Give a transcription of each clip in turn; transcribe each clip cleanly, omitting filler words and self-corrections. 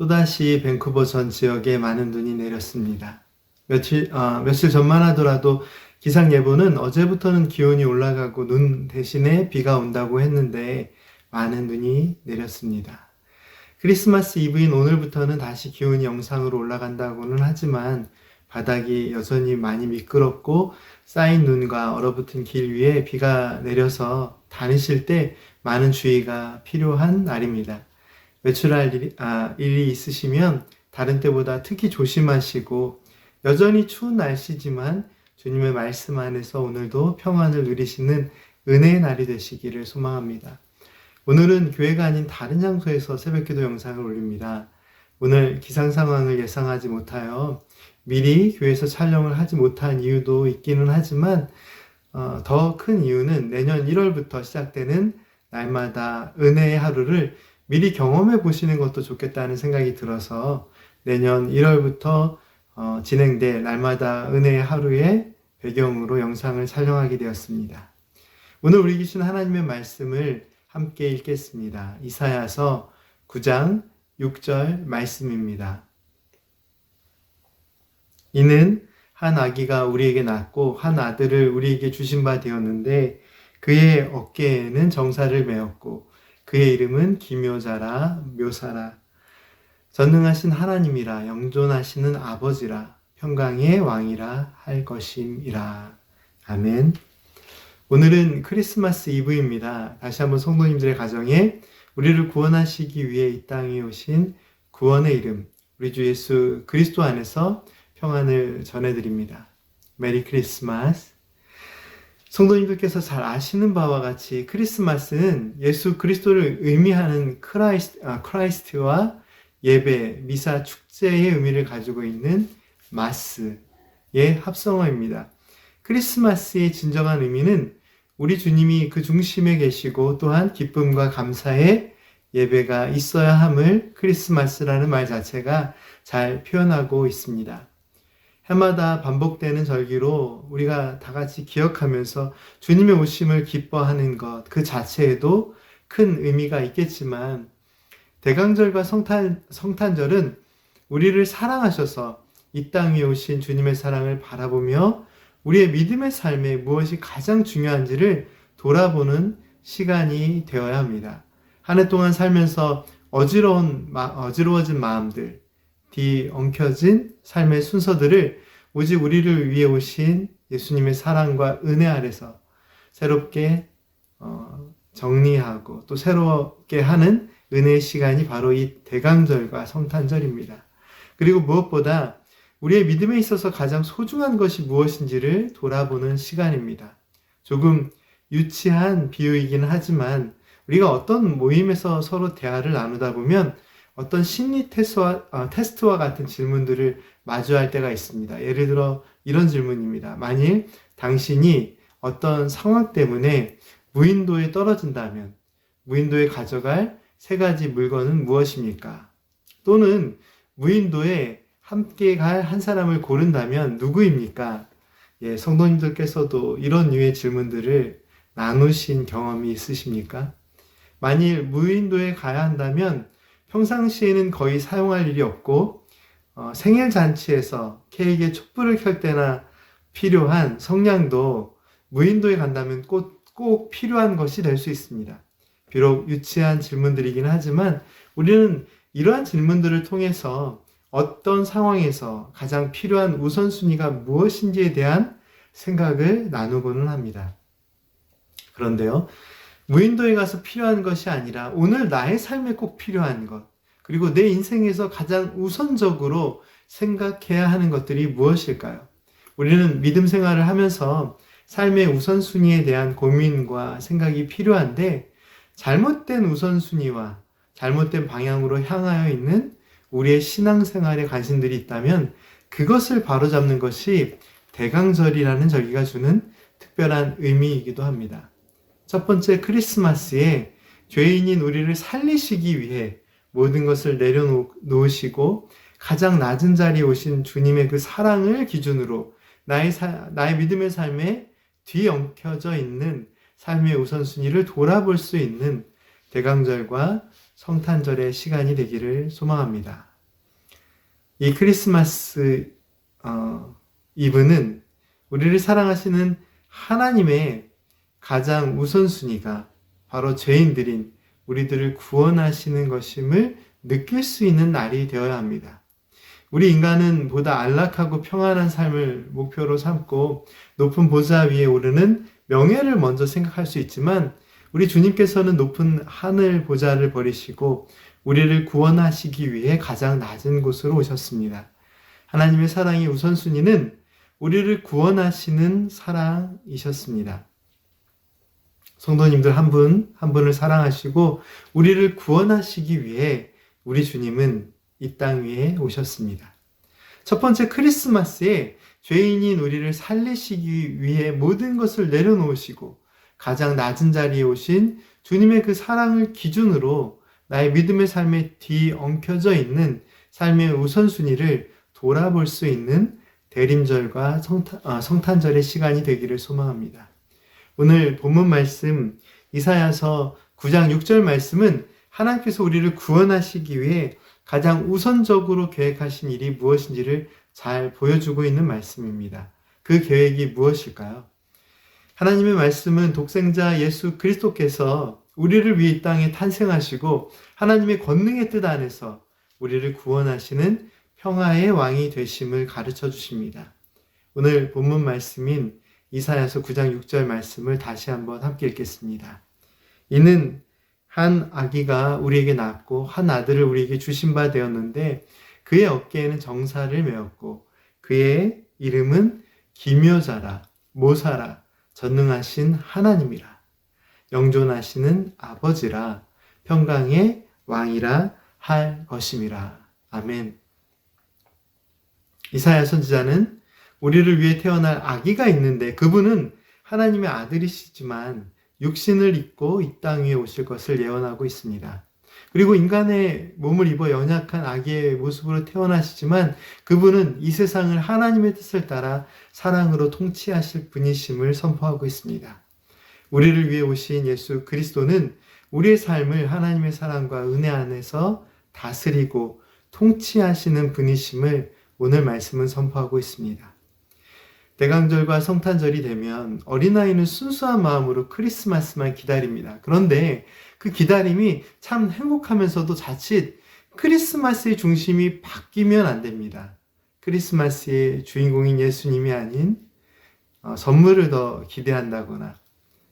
또다시 밴쿠버 전 지역에 많은 눈이 내렸습니다. 며칠 전만 하더라도 기상 예보는 어제부터는 기온이 올라가고 눈 대신에 비가 온다고 했는데 많은 눈이 내렸습니다. 크리스마스 이브인 오늘부터는 다시 기온이 영상으로 올라간다고는 하지만 바닥이 여전히 많이 미끄럽고 쌓인 눈과 얼어붙은 길 위에 비가 내려서 다니실 때 많은 주의가 필요한 날입니다. 외출할 일이 있으시면 다른 때보다 특히 조심하시고 여전히 추운 날씨지만 주님의 말씀 안에서 오늘도 평안을 누리시는 은혜의 날이 되시기를 소망합니다. 오늘은 교회가 아닌 다른 장소에서 새벽기도 영상을 올립니다. 오늘 기상 상황을 예상하지 못하여 미리 교회에서 촬영을 하지 못한 이유도 있기는 하지만 더 큰 이유는 내년 1월부터 시작되는 날마다 은혜의 하루를 미리 경험해 보시는 것도 좋겠다는 생각이 들어서 내년 1월부터 진행될 날마다 은혜의 하루의 배경으로 영상을 촬영하게 되었습니다. 오늘 우리 주신 하나님의 말씀을 함께 읽겠습니다. 이사야서 9장 6절 말씀입니다. 이는 한 아기가 우리에게 낳고 한 아들을 우리에게 주신 바 되었는데 그의 어깨에는 정사를 메었고 그의 이름은 기묘자라 묘사라 전능하신 하나님이라 영존하시는 아버지라 평강의 왕이라 할 것임이라. 아멘. 오늘은 크리스마스 이브입니다. 다시 한번 성도님들의 가정에 우리를 구원하시기 위해 이 땅에 오신 구원의 이름 우리 주 예수 그리스도 안에서 평안을 전해드립니다. 메리 크리스마스. 성도님들께서 잘 아시는 바와 같이 크리스마스는 예수 그리스도를 의미하는 크라이스트와 예배, 미사, 축제의 의미를 가지고 있는 마스의 합성어입니다. 크리스마스의 진정한 의미는 우리 주님이 그 중심에 계시고 또한 기쁨과 감사의 예배가 있어야 함을 크리스마스라는 말 자체가 잘 표현하고 있습니다. 해마다 반복되는 절기로 우리가 다 같이 기억하면서 주님의 오심을 기뻐하는 것 그 자체에도 큰 의미가 있겠지만 대강절과 성탄절은 우리를 사랑하셔서 이 땅 위에 오신 주님의 사랑을 바라보며 우리의 믿음의 삶에 무엇이 가장 중요한지를 돌아보는 시간이 되어야 합니다. 한 해 동안 살면서 어지러워진 마음들, 뒤엉켜진 삶의 순서들을 오직 우리를 위해 오신 예수님의 사랑과 은혜 아래서 새롭게 정리하고 또 새롭게 하는 은혜의 시간이 바로 이 대강절과 성탄절입니다. 그리고 무엇보다 우리의 믿음에 있어서 가장 소중한 것이 무엇인지를 돌아보는 시간입니다. 조금 유치한 비유이긴 하지만 우리가 어떤 모임에서 서로 대화를 나누다 보면 어떤 심리 테스트와 같은 질문들을 마주할 때가 있습니다. 예를 들어 이런 질문입니다. 만일 당신이 어떤 상황 때문에 무인도에 떨어진다면 무인도에 가져갈 3가지 물건은 무엇입니까? 또는 무인도에 함께 갈 한 사람을 고른다면 누구입니까? 성도님들께서도 이런 류의 질문들을 나누신 경험이 있으십니까? 만일 무인도에 가야 한다면 평상시에는 거의 사용할 일이 없고 생일 잔치에서 케이크에 촛불을 켤 때나 필요한 성냥도 무인도에 간다면 꼭 필요한 것이 될 수 있습니다. 비록 유치한 질문들이긴 하지만 우리는 이러한 질문들을 통해서 어떤 상황에서 가장 필요한 우선순위가 무엇인지에 대한 생각을 나누고는 합니다. 그런데요, 무인도에 가서 필요한 것이 아니라 오늘 나의 삶에 꼭 필요한 것, 그리고 내 인생에서 가장 우선적으로 생각해야 하는 것들이 무엇일까요? 우리는 믿음 생활을 하면서 삶의 우선순위에 대한 고민과 생각이 필요한데 잘못된 우선순위와 잘못된 방향으로 향하여 있는 우리의 신앙생활에 관심들이 있다면 그것을 바로잡는 것이 대강절이라는 절기가 주는 특별한 의미이기도 합니다. 첫 번째, 크리스마스에 죄인인 우리를 살리시기 위해 모든 것을 내려놓으시고 가장 낮은 자리에 오신 주님의 그 사랑을 기준으로 나의 믿음의 삶에 뒤엉켜져 있는 삶의 우선순위를 돌아볼 수 있는 대강절과 성탄절의 시간이 되기를 소망합니다. 이 크리스마스 이브는 우리를 사랑하시는 하나님의 가장 우선순위가 바로 죄인들인 우리들을 구원하시는 것임을 느낄 수 있는 날이 되어야 합니다. 우리 인간은 보다 안락하고 평안한 삶을 목표로 삼고 높은 보좌 위에 오르는 명예를 먼저 생각할 수 있지만 우리 주님께서는 높은 하늘 보좌를 버리시고 우리를 구원하시기 위해 가장 낮은 곳으로 오셨습니다. 하나님의 사랑의 우선순위는 우리를 구원하시는 사랑이셨습니다. 성도님들 한 분 한 분을 사랑하시고 우리를 구원하시기 위해 우리 주님은 이 땅 위에 오셨습니다. 첫 번째 크리스마스에 죄인인 우리를 살리시기 위해 모든 것을 내려놓으시고 가장 낮은 자리에 오신 주님의 그 사랑을 기준으로 나의 믿음의 삶에 뒤엉켜져 있는 삶의 우선순위를 돌아볼 수 있는 대림절과 성탄절의 시간이 되기를 소망합니다. 오늘 본문 말씀 이사야서 9장 6절 말씀은 하나님께서 우리를 구원하시기 위해 가장 우선적으로 계획하신 일이 무엇인지를 잘 보여주고 있는 말씀입니다. 그 계획이 무엇일까요? 하나님의 말씀은 독생자 예수 그리스도께서 우리를 위해 이 땅에 탄생하시고 하나님의 권능의 뜻 안에서 우리를 구원하시는 평화의 왕이 되심을 가르쳐 주십니다. 오늘 본문 말씀인 이사야서 9장 6절 말씀을 다시 한번 함께 읽겠습니다. 이는 한 아기가 우리에게 낳았고 한 아들을 우리에게 주신 바 되었는데 그의 어깨에는 정사를 메었고 그의 이름은 기묘자라 모사라 전능하신 하나님이라 영존하시는 아버지라 평강의 왕이라 할 것임이라. 아멘. 이사야 선지자는 우리를 위해 태어날 아기가 있는데 그분은 하나님의 아들이시지만 육신을 입고 이 땅 위에 오실 것을 예언하고 있습니다. 그리고 인간의 몸을 입어 연약한 아기의 모습으로 태어나시지만 그분은 이 세상을 하나님의 뜻을 따라 사랑으로 통치하실 분이심을 선포하고 있습니다. 우리를 위해 오신 예수 그리스도는 우리의 삶을 하나님의 사랑과 은혜 안에서 다스리고 통치하시는 분이심을 오늘 말씀은 선포하고 있습니다. 대강절과 성탄절이 되면 어린아이는 순수한 마음으로 크리스마스만 기다립니다. 그런데 그 기다림이 참 행복하면서도 자칫 크리스마스의 중심이 바뀌면 안 됩니다. 크리스마스의 주인공인 예수님이 아닌 선물을 더 기대한다거나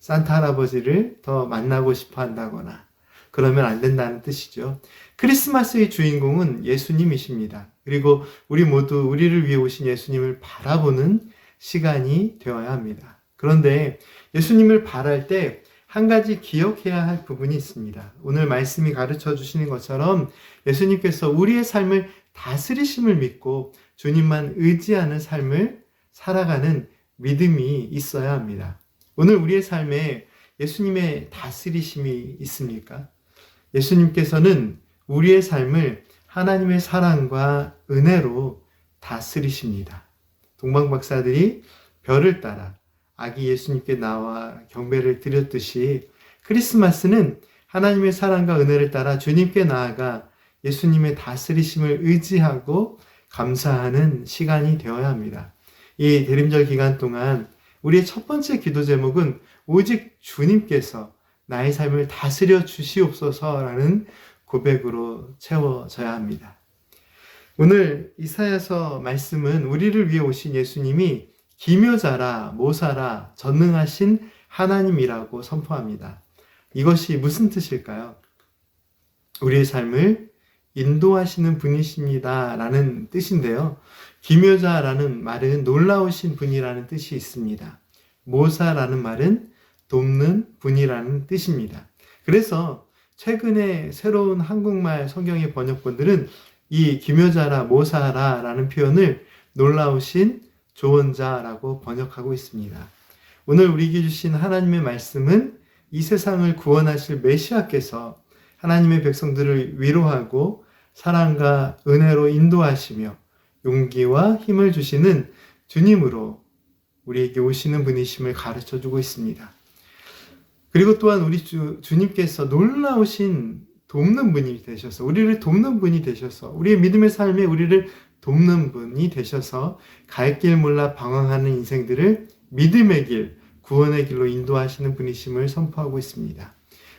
산타 할아버지를 더 만나고 싶어 한다거나 그러면 안 된다는 뜻이죠. 크리스마스의 주인공은 예수님이십니다. 그리고 우리 모두 우리를 위해 오신 예수님을 바라보는 시간이 되어야 합니다. 그런데 예수님을 바랄 때 한 가지 기억해야 할 부분이 있습니다. 오늘 말씀이 가르쳐 주시는 것처럼 예수님께서 우리의 삶을 다스리심을 믿고 주님만 의지하는 삶을 살아가는 믿음이 있어야 합니다. 오늘 우리의 삶에 예수님의 다스리심이 있습니까? 예수님께서는 우리의 삶을 하나님의 사랑과 은혜로 다스리십니다. 동방박사들이 별을 따라 아기 예수님께 나와 경배를 드렸듯이 크리스마스는 하나님의 사랑과 은혜를 따라 주님께 나아가 예수님의 다스리심을 의지하고 감사하는 시간이 되어야 합니다. 이 대림절 기간 동안 우리의 첫 번째 기도 제목은 오직 주님께서 나의 삶을 다스려 주시옵소서라는 고백으로 채워져야 합니다. 오늘 이사야서 말씀은 우리를 위해 오신 예수님이 기묘자라 모사라 전능하신 하나님이라고 선포합니다. 이것이 무슨 뜻일까요? 우리의 삶을 인도하시는 분이십니다 라는 뜻인데요. 기묘자라는 말은 놀라우신 분이라는 뜻이 있습니다. 모사라는 말은 돕는 분이라는 뜻입니다. 그래서 최근에 새로운 한국말 성경의 번역본들은 이 기묘자라 모사라라는 표현을 놀라우신 조언자라고 번역하고 있습니다. 오늘 우리에게 주신 하나님의 말씀은 이 세상을 구원하실 메시아께서 하나님의 백성들을 위로하고 사랑과 은혜로 인도하시며 용기와 힘을 주시는 주님으로 우리에게 오시는 분이심을 가르쳐주고 있습니다. 그리고 또한 우리 주님께서 놀라우신 돕는 분이 되셔서 우리를 돕는 분이 되셔서 우리의 믿음의 삶에 우리를 돕는 분이 되셔서 갈 길 몰라 방황하는 인생들을 믿음의 길, 구원의 길로 인도하시는 분이심을 선포하고 있습니다.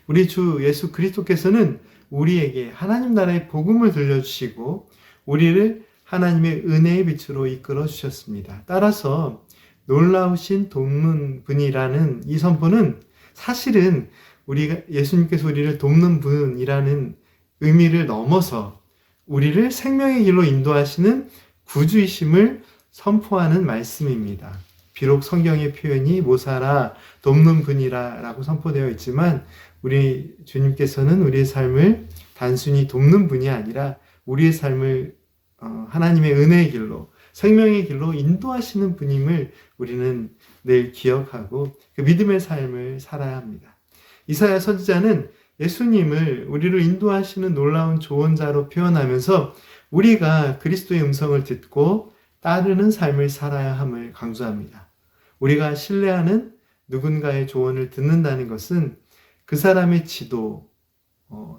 우리 주 예수 그리스도께서는 우리에게 하나님 나라의 복음을 들려주시고 우리를 하나님의 은혜의 빛으로 이끌어 주셨습니다. 따라서 놀라우신 돕는 분이라는 이 선포는 사실은 우리가 예수님께서 우리를 돕는 분이라는 의미를 넘어서 우리를 생명의 길로 인도하시는 구주이심을 선포하는 말씀입니다. 비록 성경의 표현이 모사라 돕는 분이라 라고 선포되어 있지만 우리 주님께서는 우리의 삶을 단순히 돕는 분이 아니라 우리의 삶을 하나님의 은혜의 길로 생명의 길로 인도하시는 분임을 우리는 늘 기억하고 그 믿음의 삶을 살아야 합니다. 이사야 선지자는 예수님을 우리를 인도하시는 놀라운 조언자로 표현하면서 우리가 그리스도의 음성을 듣고 따르는 삶을 살아야 함을 강조합니다. 우리가 신뢰하는 누군가의 조언을 듣는다는 것은 그 사람의 지도,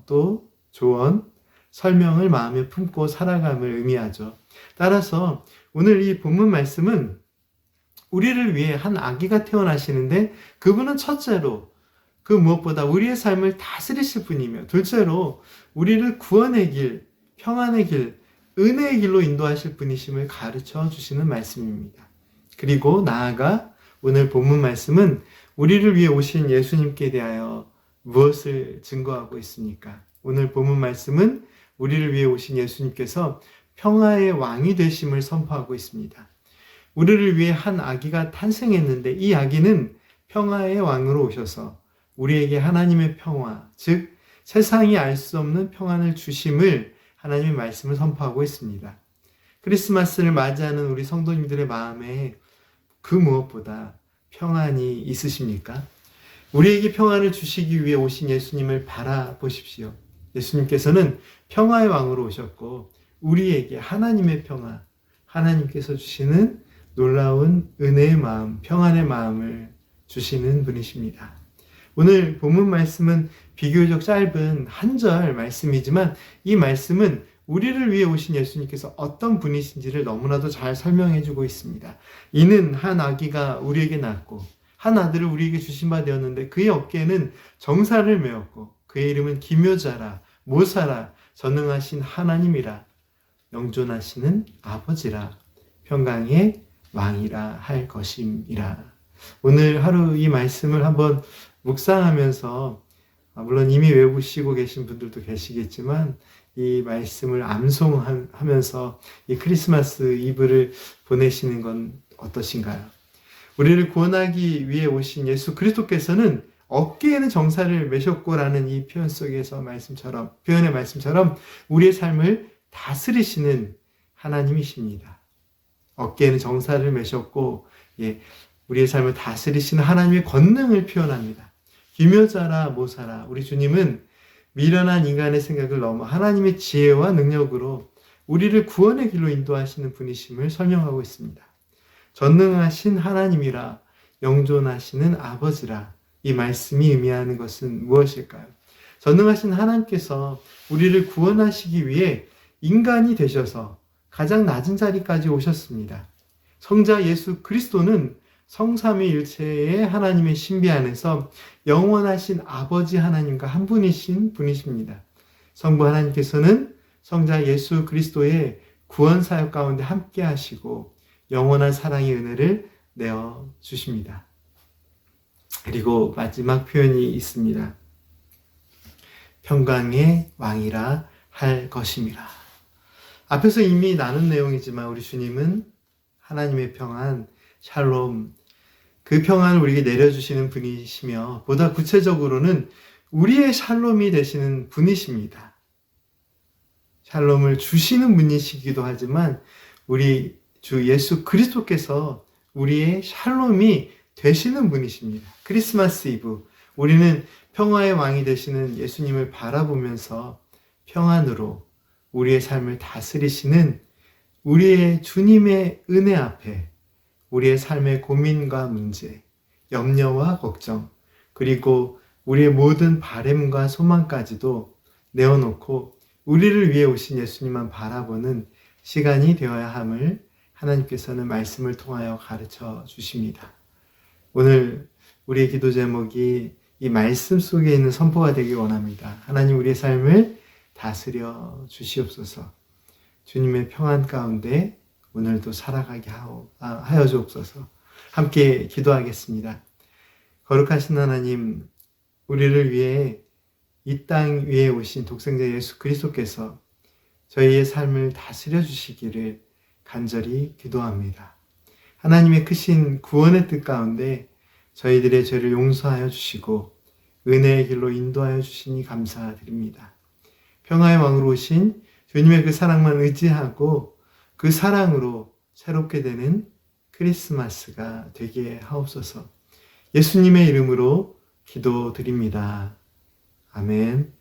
또 조언, 설명을 마음에 품고 살아감을 의미하죠. 따라서 오늘 이 본문 말씀은 우리를 위해 한 아기가 태어나시는데 그분은 첫째로 그 무엇보다 우리의 삶을 다스리실 분이며 둘째로 우리를 구원의 길, 평안의 길, 은혜의 길로 인도하실 분이심을 가르쳐 주시는 말씀입니다. 그리고 나아가 오늘 본문 말씀은 우리를 위해 오신 예수님께 대하여 무엇을 증거하고 있습니까? 오늘 본문 말씀은 우리를 위해 오신 예수님께서 평화의 왕이 되심을 선포하고 있습니다. 우리를 위해 한 아기가 탄생했는데 이 아기는 평화의 왕으로 오셔서 우리에게 하나님의 평화, 즉 세상이 알 수 없는 평안을 주심을 하나님의 말씀을 선포하고 있습니다. 크리스마스를 맞이하는 우리 성도님들의 마음에 그 무엇보다 평안이 있으십니까? 우리에게 평안을 주시기 위해 오신 예수님을 바라보십시오. 예수님께서는 평화의 왕으로 오셨고 우리에게 하나님의 평화, 하나님께서 주시는 놀라운 은혜의 마음, 평안의 마음을 주시는 분이십니다. 오늘 본문 말씀은 비교적 짧은 한 절 말씀이지만 이 말씀은 우리를 위해 오신 예수님께서 어떤 분이신지를 너무나도 잘 설명해 주고 있습니다. 이는 한 아기가 우리에게 낳았고 한 아들을 우리에게 주신 바 되었는데 그의 어깨에는 정사를 메었고 그의 이름은 기묘자라 모사라 전능하신 하나님이라 영존하시는 아버지라 평강의 왕이라 할 것임이라. 오늘 하루 이 말씀을 한번 묵상하면서 물론 이미 외우시고 계신 분들도 계시겠지만 이 말씀을 암송하면서 이 크리스마스 이브를 보내시는 건 어떠신가요? 우리를 구원하기 위해 오신 예수 그리스도께서는 어깨에는 정사를 메셨고라는 이 표현 속에서 표현의 말씀처럼 우리의 삶을 다스리시는 하나님이십니다. 어깨에는 정사를 메셨고 우리의 삶을 다스리시는 하나님의 권능을 표현합니다. 기묘자라 모사라 우리 주님은 미련한 인간의 생각을 넘어 하나님의 지혜와 능력으로 우리를 구원의 길로 인도하시는 분이심을 설명하고 있습니다. 전능하신 하나님이라 영존하시는 아버지라 이 말씀이 의미하는 것은 무엇일까요? 전능하신 하나님께서 우리를 구원하시기 위해 인간이 되셔서 가장 낮은 자리까지 오셨습니다. 성자 예수 그리스도는 성삼위일체의 하나님의 신비 안에서 영원하신 아버지 하나님과 한 분이신 분이십니다. 성부 하나님께서는 성자 예수 그리스도의 구원 사역 가운데 함께 하시고 영원한 사랑의 은혜를 내어 주십니다. 그리고 마지막 표현이 있습니다. 평강의 왕이라 할 것임이라. 앞에서 이미 나눈 내용이지만 우리 주님은 하나님의 평안, 샬롬, 그 평안을 우리에게 내려주시는 분이시며 보다 구체적으로는 우리의 샬롬이 되시는 분이십니다. 샬롬을 주시는 분이시기도 하지만 우리 주 예수 그리스도께서 우리의 샬롬이 되시는 분이십니다. 크리스마스 이브 우리는 평화의 왕이 되시는 예수님을 바라보면서 평안으로 우리의 삶을 다스리시는 우리의 주님의 은혜 앞에 우리의 삶의 고민과 문제, 염려와 걱정, 그리고 우리의 모든 바램과 소망까지도 내어놓고 우리를 위해 오신 예수님만 바라보는 시간이 되어야 함을 하나님께서는 말씀을 통하여 가르쳐 주십니다. 오늘 우리의 기도 제목이 이 말씀 속에 있는 선포가 되길 원합니다. 하나님, 우리의 삶을 다스려 주시옵소서. 주님의 평안 가운데 오늘도 살아가게 하여 주옵소서. 함께 기도하겠습니다. 거룩하신 하나님, 우리를 위해 이 땅 위에 오신 독생자 예수 그리스도께서 저희의 삶을 다스려 주시기를 간절히 기도합니다. 하나님의 크신 구원의 뜻 가운데 저희들의 죄를 용서하여 주시고 은혜의 길로 인도하여 주시니 감사드립니다. 평화의 왕으로 오신 주님의 그 사랑만 의지하고 그 사랑으로 새롭게 되는 크리스마스가 되게 하옵소서. 예수님의 이름으로 기도드립니다. 아멘.